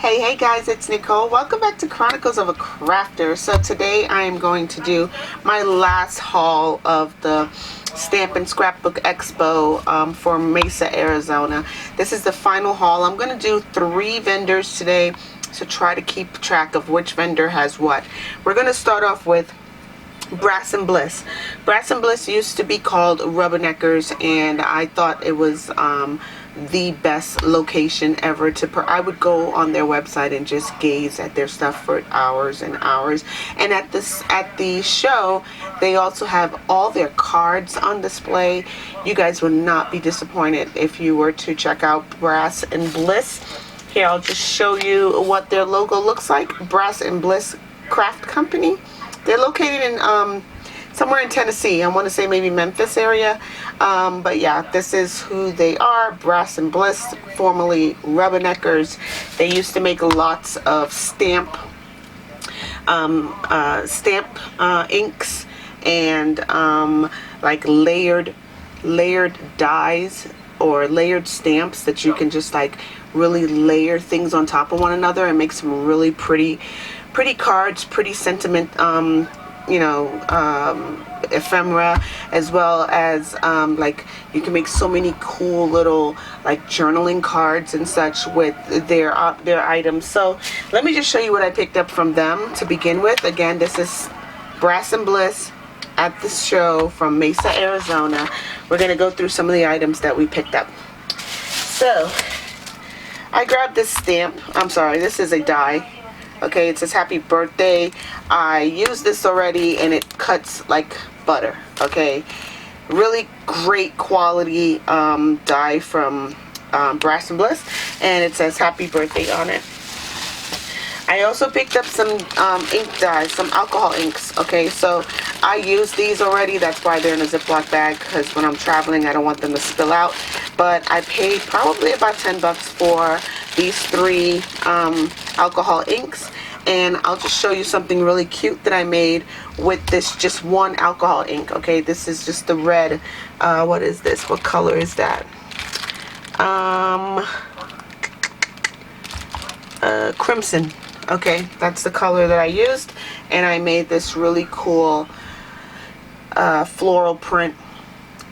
Hey guys, it's Nicole. Welcome back to Chronicles of a Crafter. So today I am going to do my last haul of the Stamp and Scrapbook Expo for Mesa, Arizona. This is the final haul. I'm going to do 3 vendors today, so try to keep track of which vendor has what. We're going to start off with Brass and Bliss. Brass and Bliss used to be called Rubberneckers, and I thought it was the best location ever I would go on their website and just gaze at their stuff for hours and hours. And at the show, they also have all their cards on display. You guys would not be disappointed if you were to check out Brass and Bliss. Here, I'll just show you what their logo looks like. Brass and Bliss Craft Company. They're located in somewhere in Tennessee. I want to say maybe Memphis area. But yeah, this is who they are. Brass and Bliss, formerly Rubberneckers. They used to make lots of stamp inks and like layered dies or layered stamps that you can just like really layer things on top of one another and make some really pretty cards, pretty sentiment, ephemera, as well as like you can make so many cool little like journaling cards and such with their items. So let me just show you what I picked up from them to begin with. Again, this is Brass and Bliss at the show from Mesa, Arizona. We're going to go through some of the items that we picked up. So I grabbed this stamp. I'm sorry, this is a die. Okay, it says happy birthday. I used this already and it cuts like butter. Okay, really great quality die from Brass and Bliss, and it says happy birthday on it. I also picked up some ink dyes, some alcohol inks. Okay, so I used these already. That's why they're in a Ziploc bag, because when I'm traveling I don't want them to spill out. But I paid probably about $10 for these 3 alcohol inks, and I'll just show you something really cute that I made with this just one alcohol ink. Okay, this is just the red. What is this? What color is that? Crimson. Okay, that's the color that I used, and I made this really cool floral print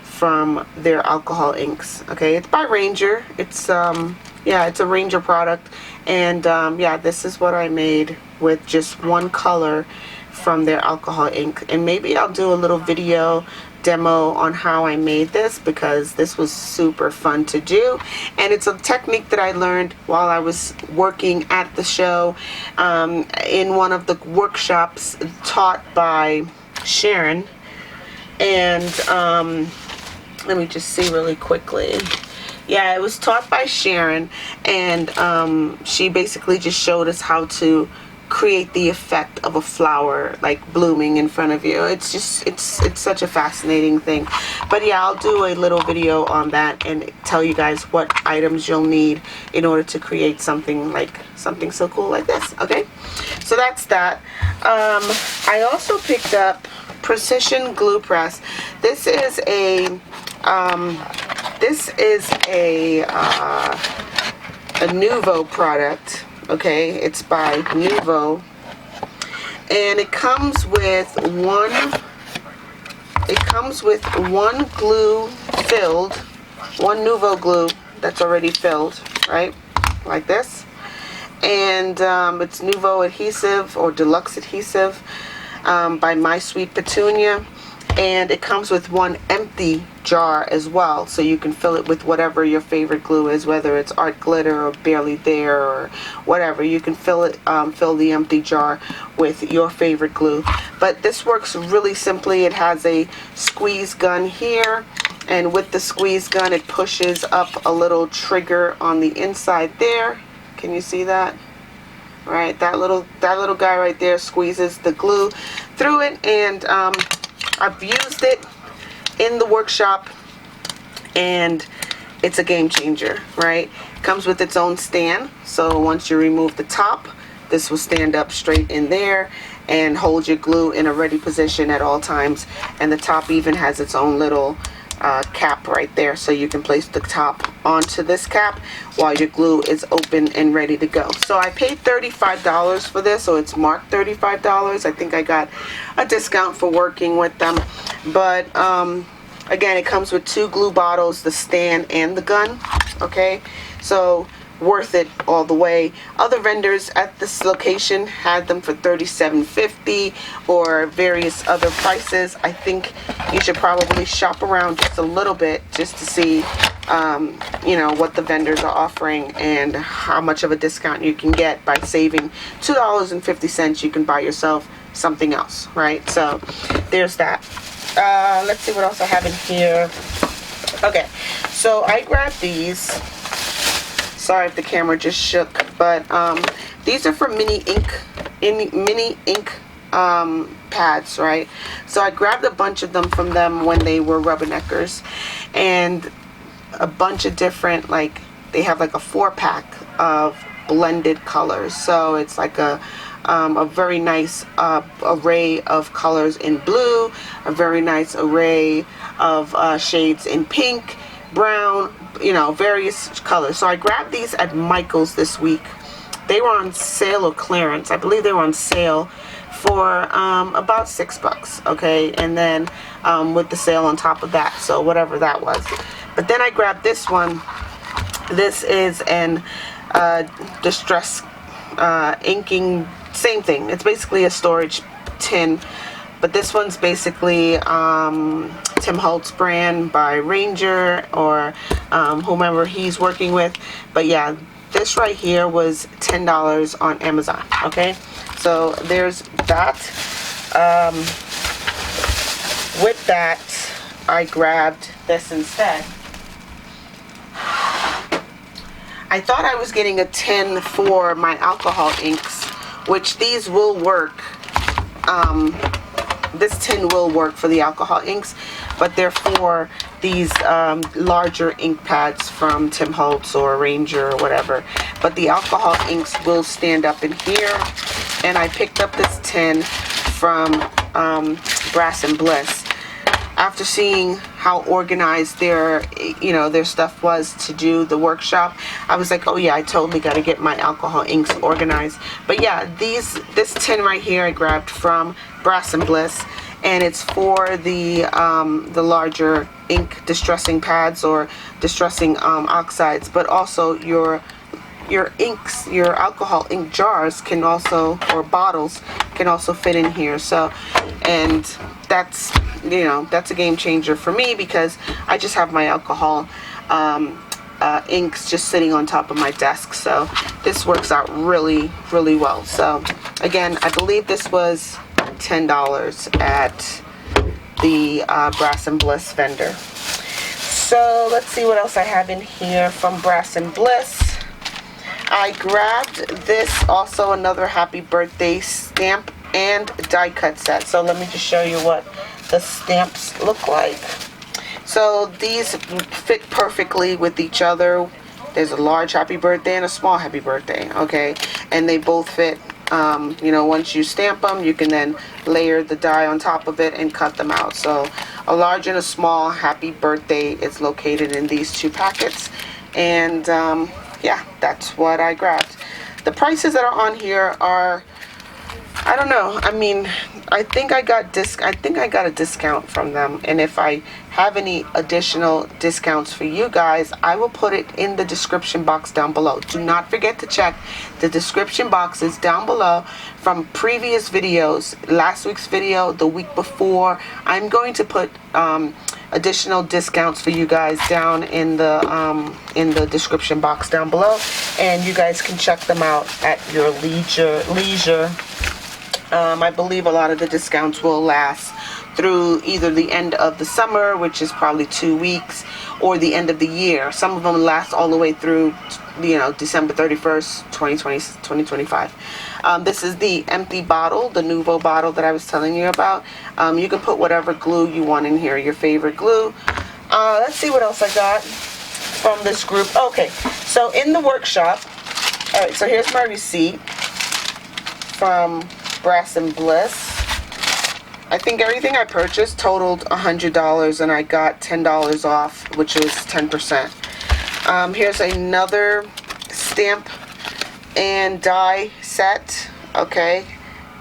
from their alcohol inks. Okay, it's by Ranger. It's yeah, it's a Ranger product, and yeah, this is what I made with just one color from their alcohol ink. And maybe I'll do a little video demo on how I made this, because this was super fun to do, and it's a technique that I learned while I was working at the show in one of the workshops taught by Sharon. And let me just see really quickly. Yeah, it was taught by Sharon, and she basically just showed us how to create the effect of a flower like blooming in front of you. It's just it's such a fascinating thing. But yeah, I'll do a little video on that and tell you guys what items you'll need in order to create something so cool like this. Okay, so that's that. I also picked up Precision Glue Press. This is a Nuvo product. Okay, it's by Nuvo, and it comes with one glue filled, one Nuvo glue that's already filled, right, like this. And it's Nuvo adhesive or deluxe adhesive by My Sweet Petunia. And it comes with one empty jar as well, so you can fill it with whatever your favorite glue is, whether it's art glitter or barely there or whatever. You can fill the empty jar with your favorite glue. But this works really simply. It has a squeeze gun here, and with the squeeze gun it pushes up a little trigger on the inside there. Can you see that? Right, that little guy right there squeezes the glue through it, and I've used it in the workshop, and it's a game changer, right? It comes with its own stand, so once you remove the top, this will stand up straight in there and hold your glue in a ready position at all times. And the top even has its own little cap right there, so you can place the top onto this cap while your glue is open and ready to go. So I paid $35 for this, so it's marked $35. I think I got a discount for working with them. But again, it comes with 2 glue bottles, the stand and the gun. Okay, so worth it all the way. Other vendors at this location had them for $37.50 or various other prices. I think you should probably shop around just a little bit just to see you know, what the vendors are offering and how much of a discount you can get. By saving $2.50, you can buy yourself something else, right? So there's that. Let's see what else I have in here. Okay, so I grabbed these. Sorry if the camera just shook, but these are for mini ink pads, right? So I grabbed a bunch of them from them when they were rubberneckers, and a bunch of different, like, they have like a 4-pack of blended colors. So it's like a very nice array of colors in blue, a very nice array of shades in pink, brown, you know, various colors. So I grabbed these at Michael's this week. They were on sale or clearance. I believe they were on sale for about $6, okay, and then with the sale on top of that, so whatever that was. But then I grabbed this one. This is an distress inking, same thing. It's basically a storage tin, but this one's basically Tim Holtz brand by Ranger or whomever he's working with. But yeah, this right here was $10 on Amazon. Okay, so there's that. With that, I grabbed this instead. I thought I was getting a tin for my alcohol inks, which these will work. This tin will work for the alcohol inks, but they're for these larger ink pads from Tim Holtz or Ranger or whatever. But the alcohol inks will stand up in here. And I picked up this tin from Brass and Bliss. After seeing how organized their stuff was to do the workshop, I was like, oh yeah, I totally got to get my alcohol inks organized. But yeah, this tin right here I grabbed from Brass and Bliss, and it's for the larger ink distressing pads or distressing oxides, but also your inks, your alcohol ink jars can also, or bottles can also fit in here. So, and that's, you know, that's a game changer for me because I just have my alcohol inks just sitting on top of my desk. So this works out really, really well. So again, I believe this was $10 at the Brass and Bliss vendor. So let's see what else I have in here from Brass and Bliss. I grabbed this, also another happy birthday stamp and die cut set. So let me just show you what the stamps look like. So these fit perfectly with each other. There's a large happy birthday and a small happy birthday, okay? And they both fit. You know, once you stamp them, you can then layer the die on top of it and cut them out. So a large and a small happy birthday is located in these 2 packets. And yeah, that's what I grabbed. The prices that are on here are, I don't know. I mean, I think I got a discount from them, and if I have any additional discounts for you guys, I will put it in the description box down below. Do not forget to check the description boxes down below from previous videos, last week's video, the week before. I'm going to put additional discounts for you guys down in the description box down below, and you guys can check them out at your leisure. I believe a lot of the discounts will last through either the end of the summer, which is probably 2 weeks, or the end of the year. Some of them last all the way through, you know, December 31st, 2025. This is the empty bottle, the Nuvo bottle that I was telling you about. You can put whatever glue you want in here, your favorite glue. Let's see what else I got from this group. Okay, so in the workshop, all right, so here's my receipt from Brass and Bliss. I think everything I purchased totaled $100, and I got $10 off, which is 10%. Here's another stamp and die set. Okay,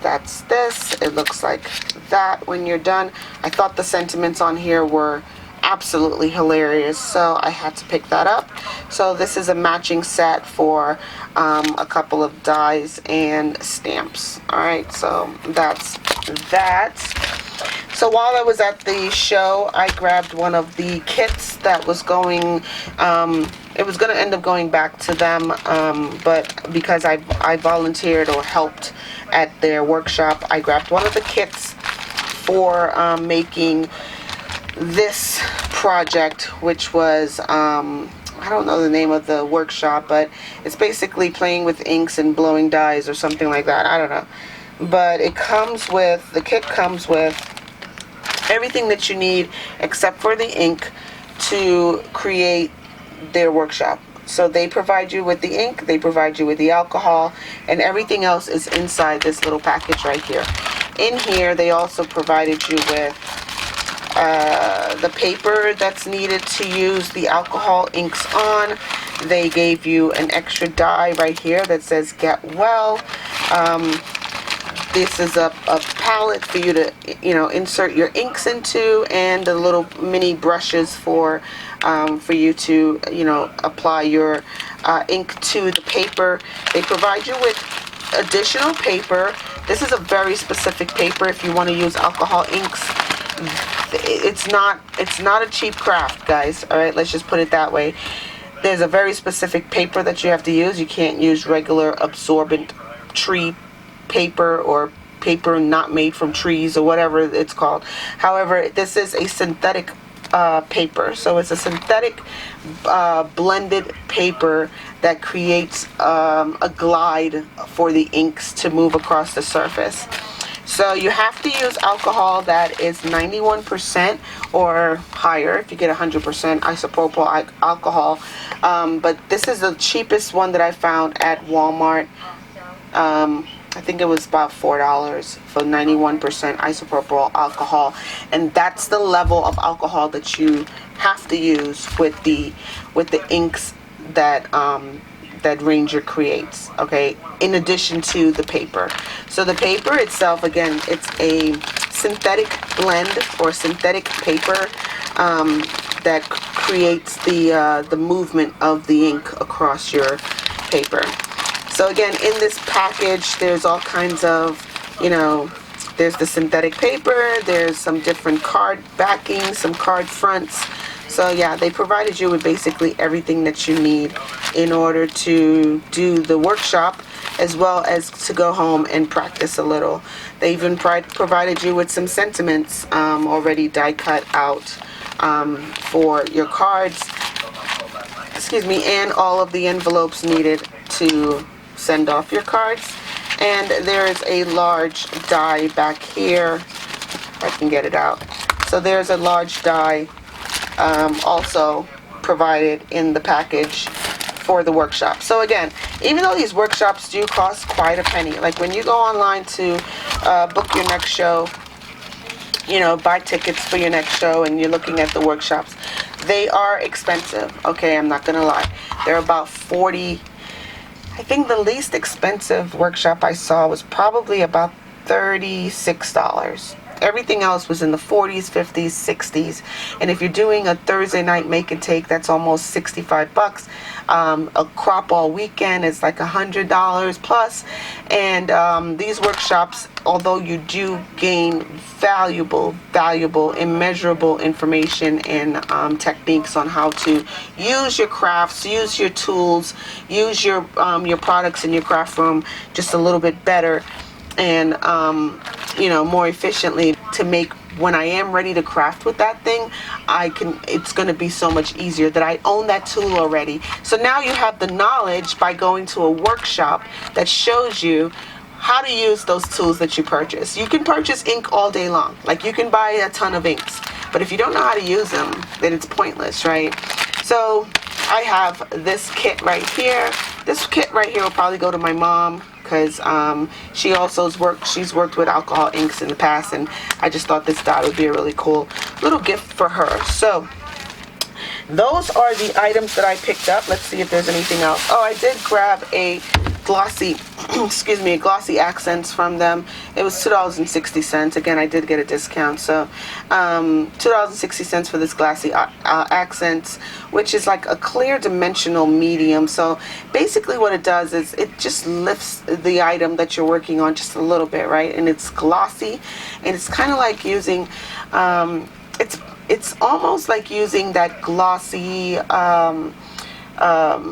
that's this. It looks like that when you're done. I thought the sentiments on here were absolutely hilarious, so I had to pick that up. So this is a matching set for a couple of dies and stamps. All right, so that's that. So while I was at the show, I grabbed one of the kits that was going, it was going to end up going back to them, but because I volunteered or helped at their workshop, I grabbed one of the kits for making this project, which was, I don't know the name of the workshop, but it's basically playing with inks and blowing dyes or something like that. I don't know. But it comes with, the kit comes with everything that you need except for the ink to create their workshop. So they provide you with the ink, they provide you with the alcohol, and everything else is inside this little package right here. In here, they also provided you with the paper that's needed to use the alcohol inks on. They gave you an extra die right here that says get well. This is a palette for you to, insert your inks into, and the little mini brushes for you to, apply your ink to the paper. They provide you with additional paper. This is a very specific paper if you want to use alcohol inks. It's not a cheap craft, guys. All right, let's just put it that way. There's a very specific paper that you have to use. You can't use regular absorbent tree paper or paper not made from trees or whatever it's called. However, this is a synthetic paper. So it's a synthetic blended paper that creates a glide for the inks to move across the surface. So you have to use alcohol that is 91% or higher if you get 100% isopropyl alcohol. But this is the cheapest one that I found at Walmart. I think it was about $4 for 91% isopropyl alcohol, and that's the level of alcohol that you have to use with the inks that that Ranger creates. Okay, in addition to the paper. So the paper itself, again, it's a synthetic blend or synthetic paper that creates the movement of the ink across your paper. So again, in this package, there's all kinds of, there's the synthetic paper, there's some different card backing, some card fronts. So yeah, they provided you with basically everything that you need in order to do the workshop, as well as to go home and practice a little. They even provided you with some sentiments already die cut out for your cards, and all of the envelopes needed to send off your cards. And there is a large die back here, if I can get it out. So there's a large die also provided in the package for the workshop. So again, even though these workshops do cost quite a penny, like when you go online to book your next show, buy tickets for your next show, and you're looking at the workshops, they are expensive. Okay, I'm not gonna lie. They're about $40. I think the least expensive workshop I saw was probably about $36. Everything else was in the 40s, 50s, 60s. And if you're doing a Thursday night make and take, that's almost $65. A crop all weekend is like $100 plus. And these workshops, although you do gain valuable, immeasurable information and techniques on how to use your crafts, use your tools, use your products in your craft room just a little bit better, and more efficiently, to make, when I am ready to craft with that thing, it's going to be so much easier that I own that tool already. So now you have the knowledge by going to a workshop that shows you how to use those tools that you purchase. You can purchase ink all day long. Like, you can buy a ton of inks, but if you don't know how to use them, then it's pointless, right? So I have this kit right here. This kit right here will probably go to my mom, because she's worked with alcohol inks in the past, and I just thought this dot would be a really cool little gift for her. So those are the items that I picked up. Let's see if there's anything else. Oh, I did grab a glossy excuse me, glossy accents from them. It was $2.60. Again, I did get a discount, so $2.60 for this glossy accents, which is like a clear dimensional medium. So basically what it does is it just lifts the item that you're working on just a little bit, right? And it's glossy, and it's kind of like using it's almost like using that glossy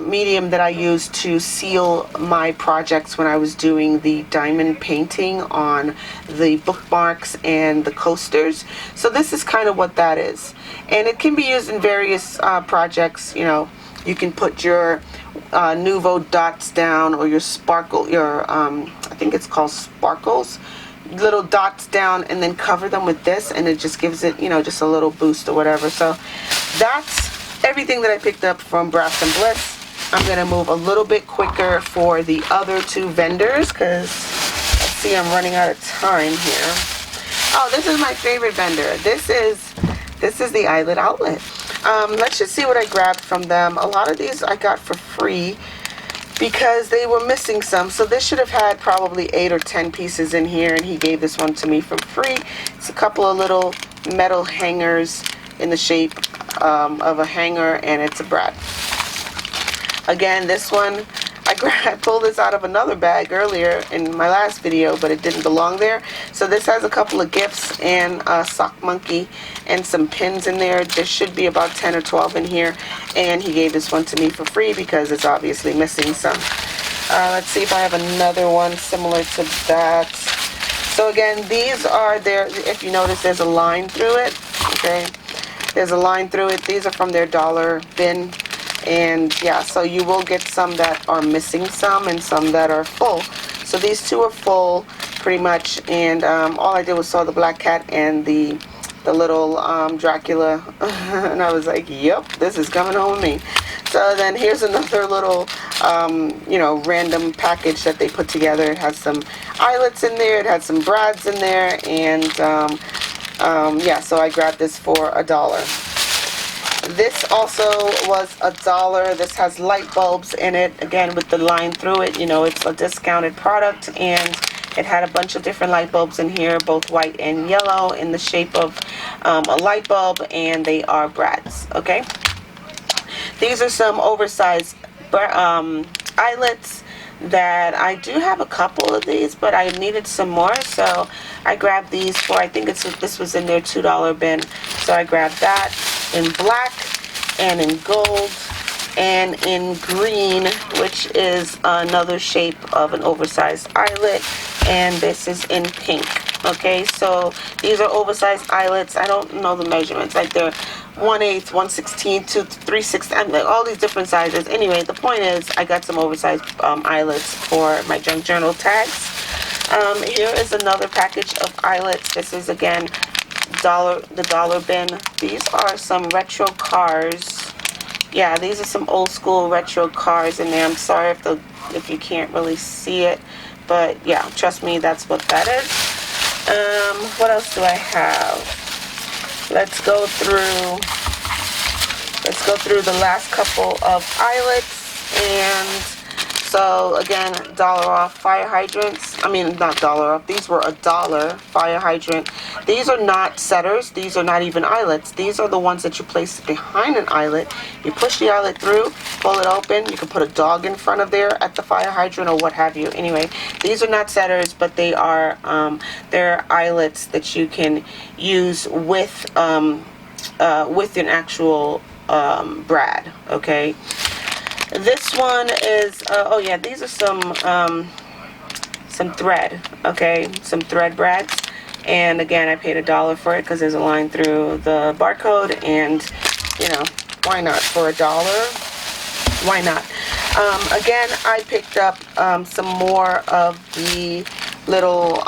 medium that I used to seal my projects when I was doing the diamond painting on the bookmarks and the coasters. So this is kind of what that is, and it can be used in various projects. You know, you can put your Nouveau dots down, or your sparkle, your I think it's called sparkles, little dots down, and then cover them with this, and it just gives it, you know, just a little boost or whatever. So that's everything that I picked up from Brass and Bliss. I'm going to move a little bit quicker for the other two vendors, because let's see, I'm running out of time here. Oh, this is my favorite vendor. This is the Eyelid Outlet. Let's just see what I grabbed from them. A lot of these I got for free because they were missing some. So this should have had probably 8 or 10 pieces in here, and he gave this one to me for free. It's a couple of little metal hangers in the shape of a hanger, and it's a brad. Again, this one I pulled this out of another bag earlier in my last video, but it didn't belong there. So this has a couple of gifts and a sock monkey and some pins in there. There should be about 10 or 12 in here, and he gave this one to me for free because it's obviously missing some. Let's see if I have another one similar to that. So again, these are there. If you notice, there's a line through it. Okay, there's a line through it. These are from their dollar bin. And yeah, so you will get some that are missing some and some that are full. So these two are full pretty much, and all I did was saw the black cat and the little Dracula, and I was like, yep, this is coming home with me. So then here's another little you know, random package that they put together. It has some eyelets in there, it had some brads in there, and yeah, so I grabbed this for $1. This also was $1. This has light bulbs in it, again with the line through it. You know, it's a discounted product, and it had a bunch of different light bulbs in here, both white and yellow, in the shape of a light bulb, and they are brads. Okay, these are some oversized eyelets that I do have a couple of these, but I needed some more, so I grabbed these for, I think this was in their $2 bin, so I grabbed that in black and in gold and in green, which is another shape of an oversized eyelet, and this is in pink. Okay, so these are oversized eyelets. I don't know the measurements, like they're 1/8, 1/16 to 3/16, like all these different sizes. Anyway, the point is I got some oversized eyelets for my junk journal tags. Here is another package of eyelets. This is again the dollar bin. These are some retro cars. Yeah, these are some old school retro cars in there. I'm sorry if you can't really see it, but yeah, trust me, that's what that is. What else do I have? Let's go through the last couple of eyelets. And so again, $1 off fire hydrants. I mean, not $1 off. These were $1 fire hydrant. These are not setters. These are not even eyelets. These are the ones that you place behind an eyelet. You push the eyelet through, pull it open. You can put a dog in front of there at the fire hydrant or what have you. Anyway, these are not setters, but they are they're eyelets that you can use with an actual brad. Okay. This one is oh yeah, these are some thread. Okay, some thread brads, and again I paid $1 for it because there's a line through the barcode, and you know, why not for $1? Why not? Again, I picked up some more of the little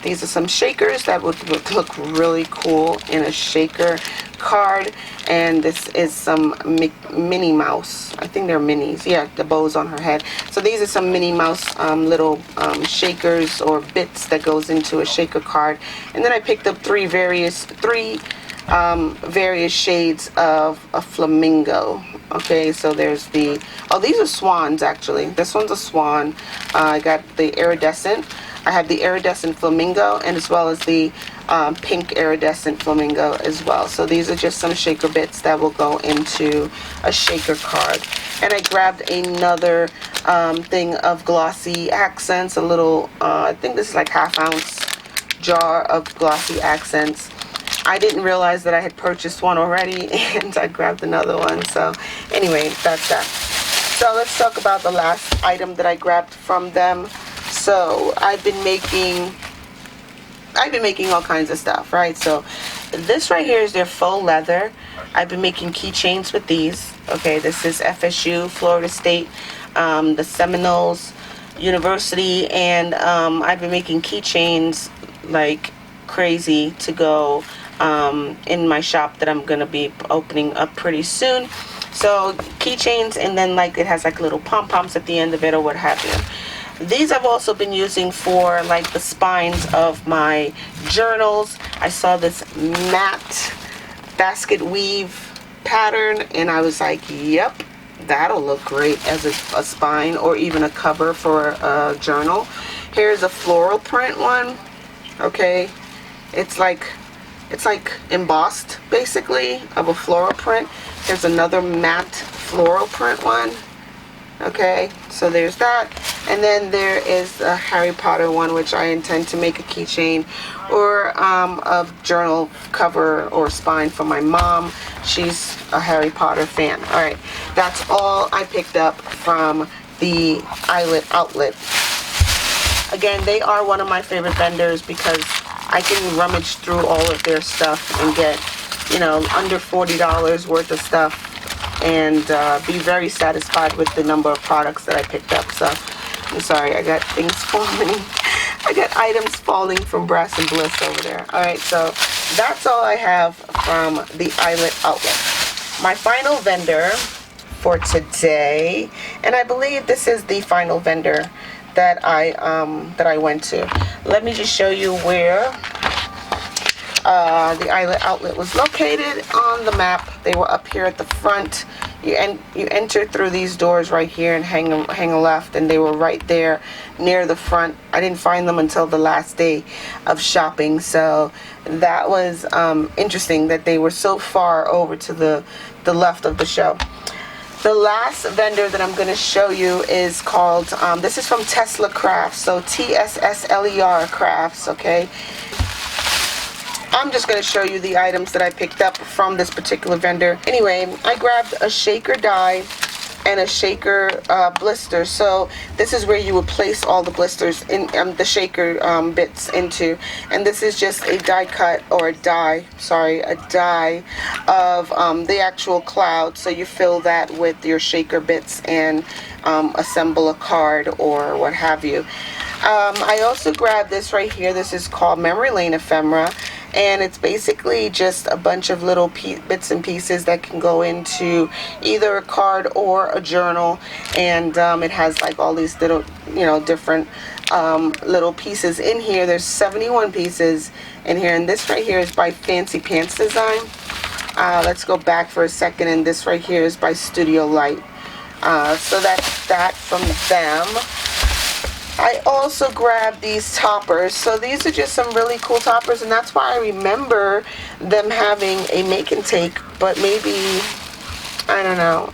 these are some shakers that would look really cool in a shaker card, and this is some Minnie Mouse. I think they're minis. Yeah, the bows on her head. So these are some Minnie Mouse little shakers or bits that goes into a shaker card. And then I picked up three various shades of a flamingo. Okay, so there's the, oh, these are swans actually. This one's a swan. I got the iridescent. I have the iridescent flamingo, and as well as the pink iridescent flamingo as well. So these are just some shaker bits that will go into a shaker card. And I grabbed another thing of glossy accents, a little, I think this is like ½ ounce jar of glossy accents. I didn't realize that I had purchased one already, and I grabbed another one. So anyway, that's that. So let's talk about the last item that I grabbed from them. So I've been making all kinds of stuff, right? So this right here is their faux leather. I've been making keychains with these. Okay, this is FSU, Florida State, the Seminoles University, and I've been making keychains like crazy to go in my shop that I'm gonna be opening up pretty soon. So keychains, and then like it has like little pom-poms at the end of it or what have you. These I've also been using for like the spines of my journals. I saw this matte basket weave pattern, and I was like, yep, that'll look great as a spine or even a cover for a journal. Here's a floral print one. Okay, it's like embossed basically of a floral print. Here's another matte floral print one. Okay, so there's that. And then there is a Harry Potter one, which I intend to make a keychain or a journal cover or spine for my mom. She's a Harry Potter fan. All right, that's all I picked up from the Eyelet Outlet. Again, they are one of my favorite vendors because I can rummage through all of their stuff and get, you know, under $40 worth of stuff, and be very satisfied with the number of products that I picked up. So I'm sorry, I got things falling. I got items falling from Brass and Bliss over there. All right, so that's all I have from the Eyelet Outlet. My final vendor for today, and I believe this is the final vendor that I went to. Let me just show you where the Eyelet Outlet was located on the map. They were up here at the front. You enter through these doors right here and hang a left, and they were right there near the front. I didn't find them until the last day of shopping, so that was interesting that they were so far over to the left of the show. The last vendor that I'm going to show you is called, this is from Tesla Crafts, so TSSLER Crafts, okay? I'm just going to show you the items that I picked up from this particular vendor. Anyway, I grabbed a shaker die and a shaker blister. So this is where you would place all the blisters in the shaker bits into. And this is just a die cut, or a die of the actual cloud. So you fill that with your shaker bits and assemble a card or what have you. I also grabbed this right here. This is called Memory Lane Ephemera, and it's basically just a bunch of little bits and pieces that can go into either a card or a journal, and it has like all these little, you know, different little pieces in here. There's 71 pieces in here, and this right here is by Fancy Pants Design. Let's go back for a second, and this right here is by Studio Light. So that's that from them. I also grabbed these toppers. So these are just some really cool toppers, and that's why I remember them having a make and take, but maybe, I don't know,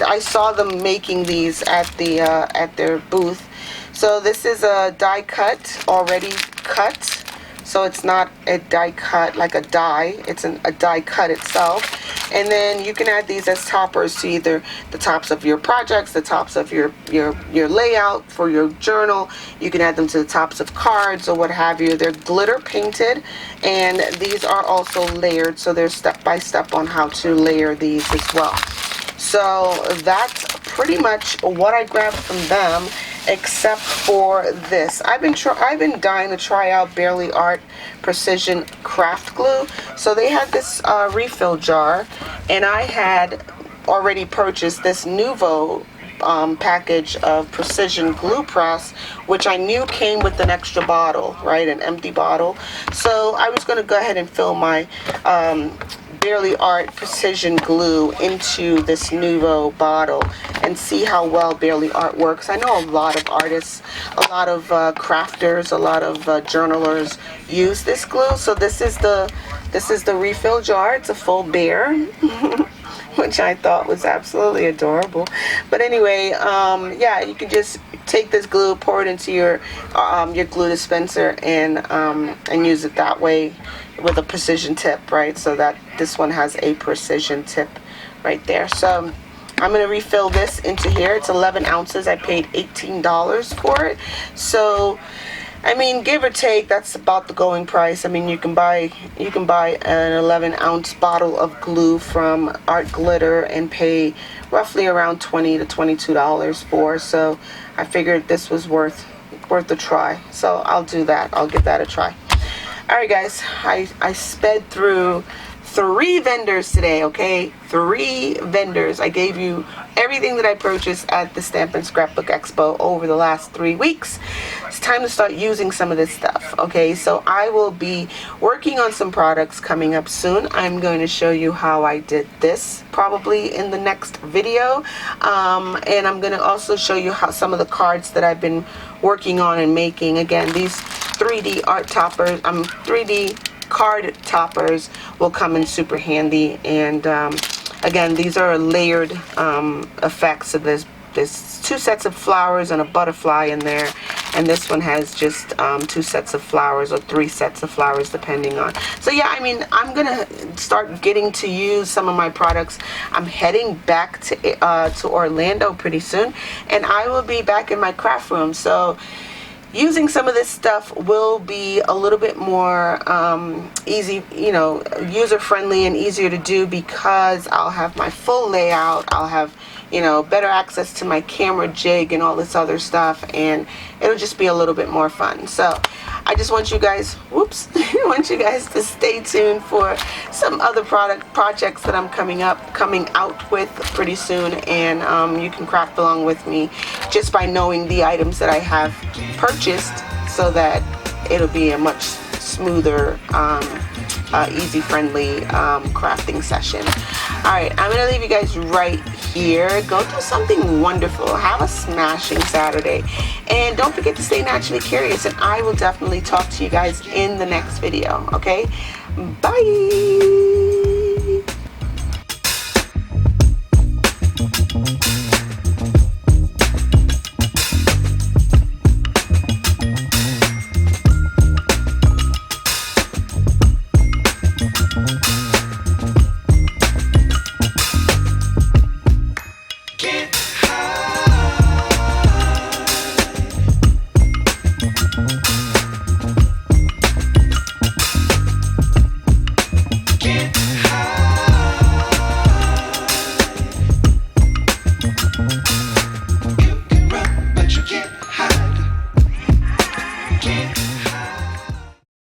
I saw them making these at the at their booth. So this is a die cut, already cut. So it's not a die cut like a die, it's a die cut itself. And then you can add these as toppers to either the tops of your projects, the tops of your layout for your journal. You can add them to the tops of cards or what have you. They're glitter painted, and these are also layered, so there's step by step on how to layer these as well. So that's pretty much what I grabbed from them. except for this. I've been dying to try out Barely Art Precision Craft Glue. So they had this refill jar, and I had already purchased this Nuvo package of precision glue press, which I knew came with an extra bottle, right, an empty bottle. So I was going to go ahead and fill my Barely Art Precision Glue into this Nuvo bottle and see how well Barely Art works. I know a lot of artists, a lot of crafters, a lot of journalers use this glue. So this is the refill jar. It's a full bear. Which I thought was absolutely adorable. But anyway, yeah, you can just take this glue, pour it into your glue dispenser, and use it that way with a precision tip, right? So that this one has a precision tip right there. So I'm going to refill this into here. It's 11 ounces. I paid $18 for it. So I mean, give or take, that's about the going price. I mean, you can buy an 11-ounce bottle of glue from Art Glitter and pay roughly around $20 to $22 for. So I figured this was worth a try. So I'll do that. I'll give that a try. All right, guys. I sped through 3 vendors today, okay? 3 vendors. I gave you everything that I purchased at the Stamp Scrapbook Expo over the last 3 weeks. It's time to start using some of this stuff, okay? So I will be working on some products coming up soon. I'm going to show you how I did this probably in the next video. And I'm going to also show you how some of the cards that I've been working on and making. Again, these 3D art toppers, 3D card toppers will come in super handy. And again, these are layered effects. So there's 2 sets of flowers and a butterfly in there, and this one has just 2 sets of flowers or 3 sets of flowers depending on. So yeah, I mean, I'm gonna start getting to use some of my products. I'm heading back to Orlando pretty soon, and I will be back in my craft room. So using some of this stuff will be a little bit more easy, you know, user-friendly and easier to do, because I'll have my full layout. I'll have, you know, better access to my camera jig and all this other stuff, and it'll just be a little bit more fun. So I just want you guys, I want you guys to stay tuned for some other projects that I'm coming out with pretty soon, and you can craft along with me just by knowing the items that I have purchased, so that it'll be a much smoother, easy, friendly crafting session. All right, I'm gonna leave you guys right here. Go do something wonderful. Have a smashing Saturday, and don't forget to stay naturally curious, and I will definitely talk to you guys in the next video. Okay, bye.